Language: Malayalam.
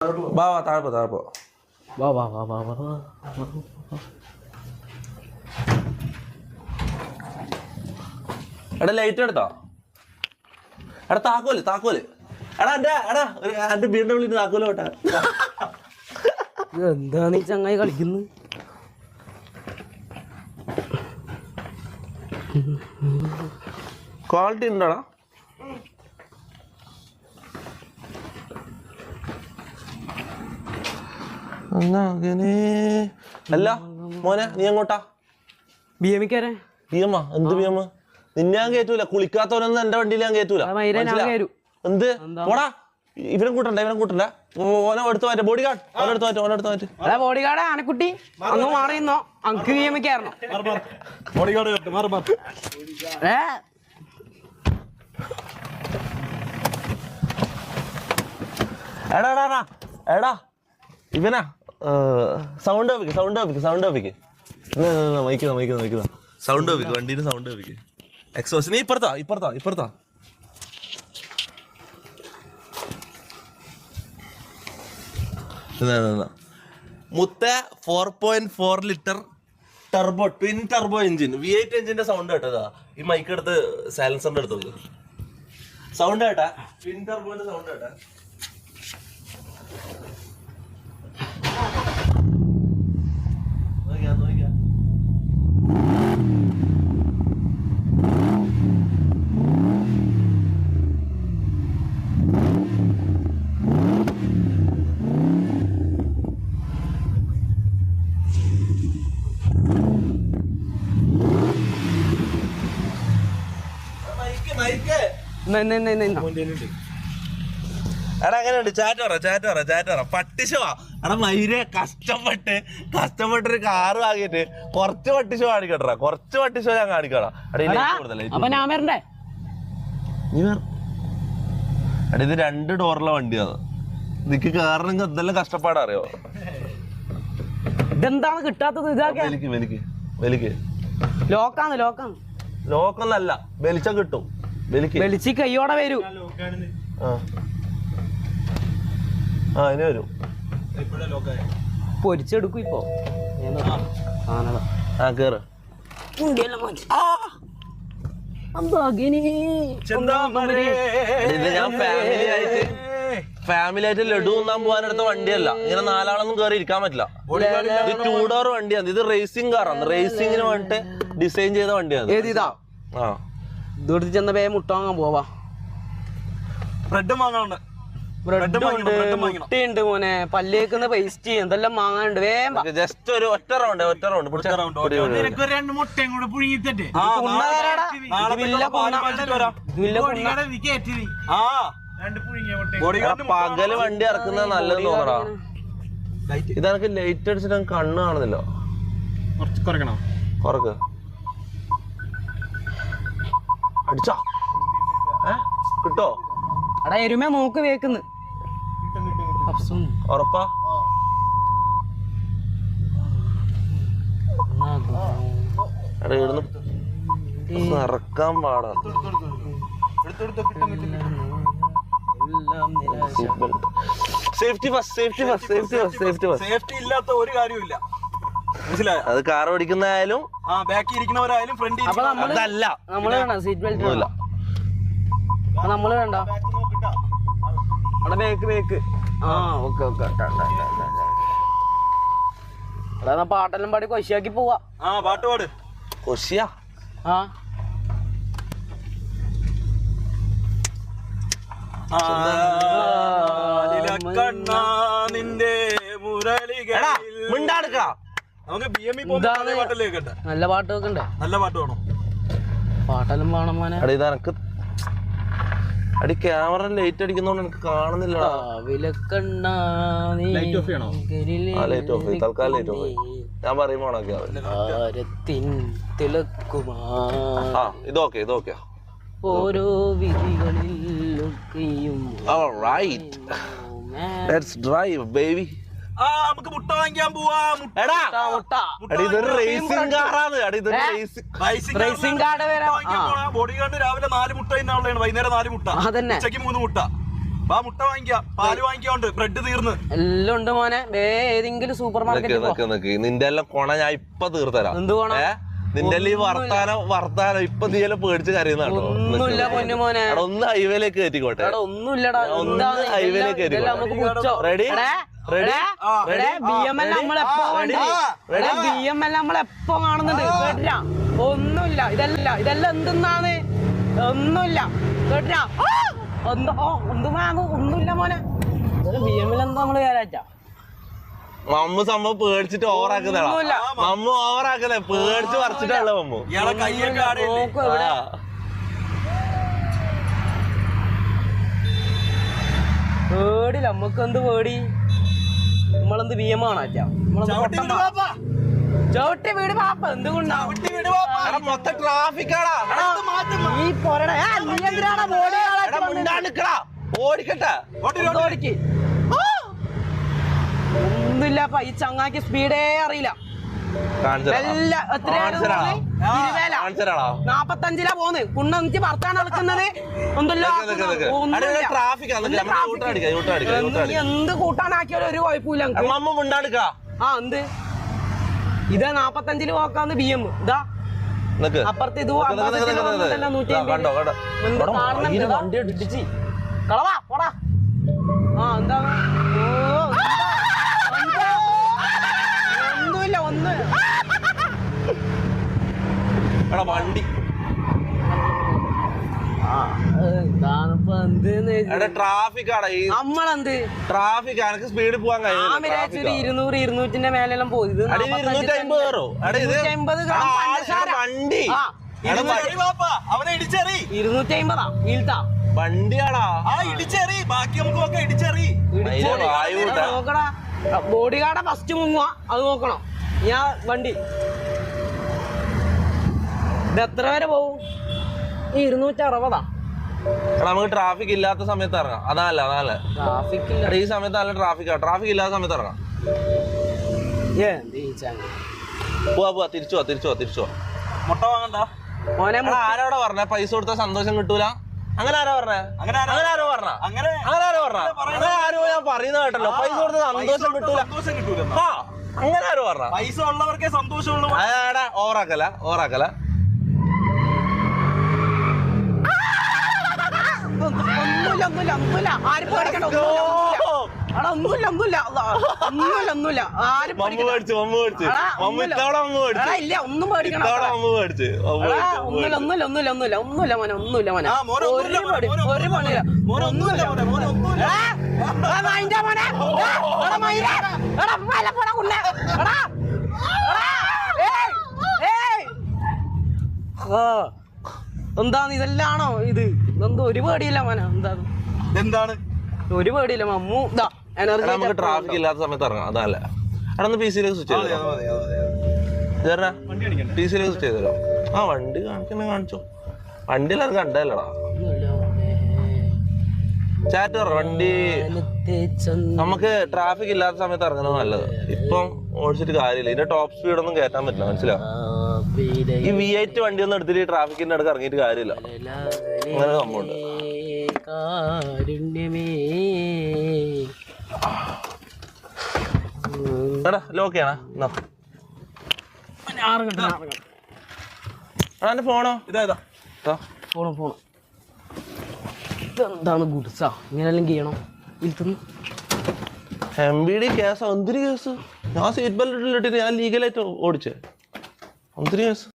വാ വാ താഴെ പോ വാ വാ വാ വാ വാ വാ. എടാ ലൈറ്റ് എടുത്തോ? എടാ താക്കോല് എടാ എന്റെ വീടിന്റെ ഉള്ളിൽ താക്കോല് പോട്ടെ. എന്താണ് ഈ ചങ്ങായി കളിക്കുന്നത്? ക്വാളിറ്റി ഉണ്ടോടാ? അല്ല മോനെ നീ എങ്ങോട്ടാ? ബിഎമിക്കാരെ ബിഎമ്മാ? എന്ത് ബിഎം? നിന്നെ ഞാൻ കേറ്റൂല. കുളിക്കാത്തവനൊന്നും എന്റെ വണ്ടിയിൽ ഞാൻ കേറ്റൂല. എന്ത് പോടാ? ഇവനെ കൂട്ടണ്ട. ഓനെ എടുത്തു മാറ്റ. ബോഡി ഗാർഡ് ഓനെടുത്ത് മാറ്റ്. ബോഡി ഗാർഡ് ആനക്കുട്ടി അങ്ങ് മാറിയുന്നോ? അങ്ക് ബിഎമിക്കാരണോ? എടാ ഇവനാ സൗണ്ട് വെപ്പിക്ക്. മൈക്കുന്ന സൗണ്ട് വെപ്പിക്ക്. വണ്ടീന് സൗണ്ട് വെപ്പിക്ക്. എക്സോസ് നീ ഇപ്പുറത്താ. മുത്ത 4.4 litre turbo twin turbo engine V8 എഞ്ചിന്റെ സൗണ്ട് കേട്ടതാ. ഈ മൈക്ക് എടുത്ത് സൈലൻസറിന്റെ അടുത്ത് സൗണ്ട് കേട്ടാ. ട്വിൻ ടർബോന്റെ സൗണ്ട് കേട്ടാ. എടാ എങ്ങനെയുണ്ട്? ചാറ്റ് പറ. പട്ടിഷോ എടാ മയിരെ കഷ്ടപ്പെട്ടൊരു കാറ് വാങ്ങിയിട്ട് കുറച്ച് പട്ടിഷോ കാണിക്കട്ടാ. കുറച്ച് പട്ടിഷോ ഞാൻ കാണിക്കടാ. എടാ ഇത് 2 ഡോറുള്ള വണ്ടിയാണ്. നിക്ക് കാറിനെങ്കിൽ എന്തെല്ലാം കഷ്ടപ്പാടാ അറിയോ? ഇതെന്താണ് കിട്ടാത്തത്? വലിക്ക്. ലോക്കൊന്നല്ല, വലിച്ച കിട്ടും. വെളിച്ചി കയ്യോടെ വരൂ. ഇനി വരും. പൊരിച്ചെടുക്കും ഇപ്പൊ. കേറ്. ഞാൻ ഫാമിലി ആയിട്ട് ലഡു തിന്നാൻ പോകാനെടുത്ത വണ്ടിയല്ല. ഇങ്ങനെ 4 ആളൊന്നും കയറി ഇരിക്കാൻ പറ്റില്ല. ഇത് 2 ഡോർ വണ്ടിയാണ്. ഇത് റേസിംഗ് കാറാണ്. റേസിംഗിന് വേണ്ടിട്ട് ഡിസൈൻ ചെയ്ത വണ്ടിയാണ്. ഏതാ? ഇതോട് ചെന്ന വേ മുട്ട വാങ്ങാൻ പോവാ. മുട്ടയുണ്ട് മോനെ, പല്ലേക്കുന്ന പേസ്റ്റ് എന്തെല്ലാം വാങ്ങാനുണ്ട്. ജസ്റ്റ് ഒരു ഒറ്റ റൗണ്ട് പകല് വണ്ടി ഇറക്കുന്നത് നല്ലത് തോന്നടാ. ഇതെനിക്ക് ലൈറ്റ് അടിച്ചിട്ട് കണ്ണ് കാണുന്നില്ല. കുറക്ക് അടിച്ചോ? കിട്ടോ? എടാ എരുമ നോക്ക് വേക്കുന്നു. ഉറപ്പാ? എടാ ഇവിടുന്ന് ഇറക്കാൻ പാടാ. സേഫ്റ്റി ഇല്ലാത്ത ഒരു കാര്യമില്ല. അത് കാർ ഓടിക്കുന്നതായാലും ബാക്കി ഇരിക്കുന്നവരായാലും ഫ്രണ്ട് അതല്ല. സീറ്റ് ബെൽറ്റ് ഇല്ല. നമ്മള് വേണ്ട. ബേക്ക്. എടാ പാട്ടെല്ലാം പാടി കൊശിയാക്കി പോവാ. പാട്ട് പാട്. കൊശിയാ? നിന്റെ മുരളികളാ. നല്ല പാട്ട് വെക്കണ്ടേ? നല്ല പാട്ട് വേണം. പാട്ടെല്ലാം വേണം മോനെ. ഇതെനക്ക് അടി ക്യാമറ ലൈറ്റ് അടിക്കുന്നോണ്ട് എനിക്ക് കാണുന്നില്ല. ഞാൻ പറയുമ്പോ ഇതൊക്കെ ഓരോ വിധികളിലൊക്കെയും നമുക്ക് മുട്ട വാങ്ങിക്കാൻ പോവാ. ബോഡി ഗാർഡ് രാവിലെ 4 മുട്ട വൈകുന്നേരം 4 മുട്ട, ഉച്ചയ്ക്ക് 3 മുട്ട. വാ മുട്ട വാങ്ങിക്കാം, പാല് വാങ്ങിക്കാണ്ട്, ബ്രെഡ് തീർന്ന്. എല്ലാം ഉണ്ട് മോനെ. ഏതെങ്കിലും സൂപ്പർ മാർക്കറ്റിൽ നിന്റെ എല്ലാം കൊണ ഞാൻ ഇപ്പൊ തീർത്തരാം. എന്ത് കൊണ? നിന്റെ ഈ വർത്താനം ഇപ്പൊ നീ എല്ലാം പേടിച്ച് കരയുന്നോ? ഒന്നുമില്ല പൊന്നു മോനെ. ഒന്ന് ഹൈവേയിലേക്ക് കയറ്റിക്കോട്ടെ. ഒന്നുമില്ലടാ. ഒന്ന് ഹൈവേയിലേക്ക് കയറ്റിക്കോട്ടെ. റെഡി റെഡി BML നമ്മളെപ്പോ കാണുന്നുണ്ട്. കേട്ടില്ല? ഒന്നുമില്ല. ഇതെല്ലാം എന്തെന്നാണ്? ഒന്നുമില്ല. കേട്ടില്ല? ഒന്നുമില്ല മോനെ. BML എന്താ നമ്മള് വിചാരിച്ചാ? മമ്മു സംഭവം പേടിച്ചിട്ട് ഓവറാക്കുന്നതാ. മമ്മു ഓവറാക്കുന്നേ, പേടിച്ച് പറിച്ചിട്ടുള്ള മമ്മു. ഇയാളെ കയ്യൊക്കെ ആടില്ലേ? പേടില്ല. നമ്മക്ക് എന്ത് പേടി? നമ്മളെന്ത് BM ആണാച്ചാ? ചവിട്ടി വീട് പാപ്പ. എന്തുകൊണ്ടാ മൊത്തം ട്രാഫിക്കാടാ. ഈ പൊരട നീ എന്തിനാണ് ഓടിക്കട്ടെ. ഓടിക്ക്. ഒന്നുമില്ലപ്പ. ഈ ചങ്ങാക്ക് സ്പീഡേ അറിയില്ല. 45 പോന്ന്. കുണ്ണി ഭർത്താൻ നടക്കുന്നത് എന്ത് കൂട്ടാനാക്കിയാലും ഒരു കുഴപ്പമില്ല. എന്ത് ഇതാ 45 പോക്കാന്ന് BM. ഇതാ അപ്പുറത്ത് ഇത് കളവാ പോടാ. എന്താ ഒന്നുമില്ല. വണ്ടി ട്രാഫിക്കാണ്. നമ്മളെന്ത് ട്രാഫിക് എനിക്ക് സ്പീഡിൽ പോകാൻ കഴിയും. 200-200 മേലെല്ലാം പോയി. 250 ഈൽത്താ വണ്ടിയാടാ. ഇടിച്ചേറി, ബാക്കി നമുക്ക് ഇടിച്ചേറി. നോക്കടാ. ബോഡി ഗാർഡ് ഫസ്റ്റ് മുങ്ങുക. അത് നോക്കണം. ഞാൻ വണ്ടി ഇത് എത്ര വരെ പോവും? 260. നമുക്ക് ട്രാഫിക് ഇല്ലാത്ത സമയത്ത് ഇറങ്ങാം. അതല്ല ട്രാഫിക് ഈ സമയത്ത് നല്ല ട്രാഫിക് ഇല്ലാത്ത സമയത്ത് ഇറങ്ങാം. പോവാ തിരിച്ചു പോവാ. മുട്ട വാങ്ങണ്ട മോനെ. ആരോടെ പറഞ്ഞ പൈസ കൊടുത്താൽ സന്തോഷം കിട്ടൂല? അങ്ങനെ ആരോ പറഞ്ഞ ഞാൻ പറയുന്ന കേട്ടല്ലോ. പൈസ കൊടുത്താൽ സന്തോഷം കിട്ടൂല. അങ്ങനെ ആരോ പറഞ്ഞ? പൈസ ഉള്ളവർക്കേ സന്തോഷമുള്ളൂ. ഓവറാക്കല. ഒന്നുമില്ല. ആരും പേടിക്കണ്ട. ഒന്നുമില്ല. ആരും പേടിക്കണ്ട. ഇല്ല ഒന്നും പേടിക്കണ്ട. ഒന്നുമില്ല മോനെ. ഒന്നുമില്ല മോനെ. ഒരു പണിയില്ല. എന്താണ് ഇതെല്ലാണോ ഇത്? എന്തോ ഒരു പേടിയില്ല മോനെ. എന്താണ് ഒരു പേടിയില്ല. മമ്മു നമുക്ക് ട്രാഫിക് ഇല്ലാത്ത സമയത്ത് ഇറങ്ങാം. അതല്ല അവിടെ PC-ലേക്ക് സ്വിച്ച് ചെയ്തോ. PC-ലേക്ക് സ്വിച്ച് ചെയ്തോ. വണ്ടി കാണിച്ചോ. വണ്ടിയിലത് കണ്ടല്ലടാ. ചാറ്റ് പറ. വണ്ടി നമുക്ക് ട്രാഫിക് ഇല്ലാത്ത സമയത്ത് ഇറങ്ങുന്നത് നല്ലത്. ഇപ്പം ഓടിച്ചിട്ട് കാര്യമില്ല. ഇതിന്റെ ടോപ്പ് സ്പീഡ് ഒന്നും കയറ്റാൻ പറ്റില്ല. മനസ്സിലാവും? ഈ V8 വണ്ടി ഒന്നും എടുത്തിട്ട് ട്രാഫിക്കിന്റെ അടുത്ത് ഇറങ്ങിയിട്ട് കാര്യമില്ല. അങ്ങനെ സംഭവമുണ്ട്. ലോക്കാണ് എന്റെ ഫോണോ? ഇതാ ഫോണ്. ഇതെന്താണ് ഗുഡ്സാ? ഇങ്ങനെല്ലാം ചെയ്യണം. MBD കേസാ. എന്തിന് കേസ്? ഞാൻ സീറ്റ് ബെൽറ്റ് ഇട്ടിട്ട് ഞാൻ ലീഗലായിട്ട് ഓടിച്ചേ. എന്തിന് കേസ്?